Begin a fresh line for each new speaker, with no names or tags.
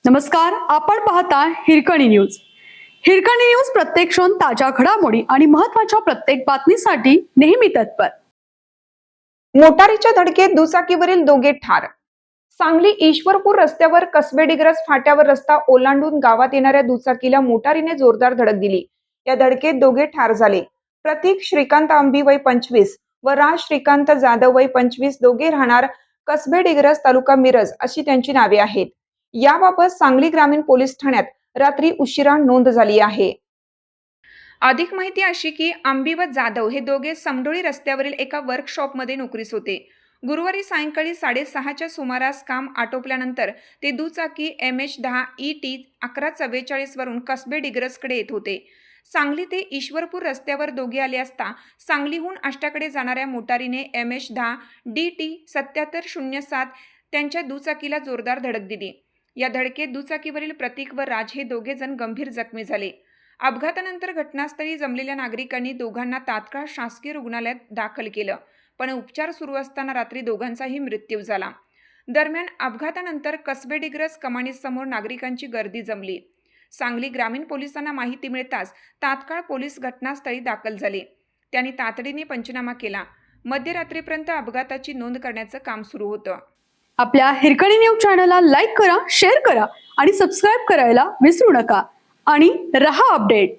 नमस्कार, आपण पाहता हिरकणी न्यूज. हिरकणी न्यूज प्रत्येक क्षण ताज्या घडामोडी आणि महत्त्वाच्या प्रत्येक बातमीसाठी नेहमी तत्पर.
मोटारीच्या धडकेत दुचाकीवरील दोघे ठार. सांगली ईश्वरपूर रस्त्यावर कसबे डिग्रस फाट्यावर रस्ता ओलांडून गावात येणाऱ्या दुचाकीला मोटारीने जोरदार धडक दिली. या धडकेत दोघे ठार झाले. प्रतीक श्रीकांत आंबी वय 25 व राज श्रीकांत जाधव वय 25 दोघे राहणार कसबे डिग्रस तालुका मिरज अशी त्यांची नावे आहेत. याबाबत सांगली ग्रामीण पोलीस ठाण्यात रात्री उशिरा नोंद झाली आहे. अधिक माहिती अशी की आंबी व जाधव हे दोघे समडोळी रस्त्यावरील एका वर्कशॉपमध्ये नोकरीस होते. गुरुवारी सायंकाळी 6:30च्या सुमारास काम आटोपल्यानंतर ते दुचाकी MH10 ET 1144 वरून कसबे डिग्रसकडे येत होते. सांगली ते ईश्वरपूर रस्त्यावर दोघे आले असता सांगलीहून आष्टाकडे जाणाऱ्या मोटारीने MH10 DT 7707 त्यांच्या दुचाकीला जोरदार धडक दिली. या धडकेत दुचाकीवरील प्रतीक व राज हे दोघे जण गंभीर जखमी झाले. अपघातानंतर घटनास्थळी जमलेल्या नागरिकांनी दोघांना तात्काळ शासकीय रुग्णालयात दाखल केलं, पण उपचार सुरू असताना रात्री दोघांचाही मृत्यू झाला. दरम्यान अपघातानंतर कसबे डिग्रस कमानीसमोर नागरिकांची गर्दी जमली. सांगली ग्रामीण पोलिसांना माहिती मिळताच तात्काळ पोलीस घटनास्थळी दाखल झाले. त्यांनी तातडीने पंचनामा केला. मध्यरात्रीपर्यंत अपघाताची नोंद करण्याचं काम सुरू होतं.
आपल्या हिरकणी न्यूज चॅनलला लाईक करा, शेअर करा आणि सबस्क्राईब करायला विसरू नका आणि रहा अपडेट.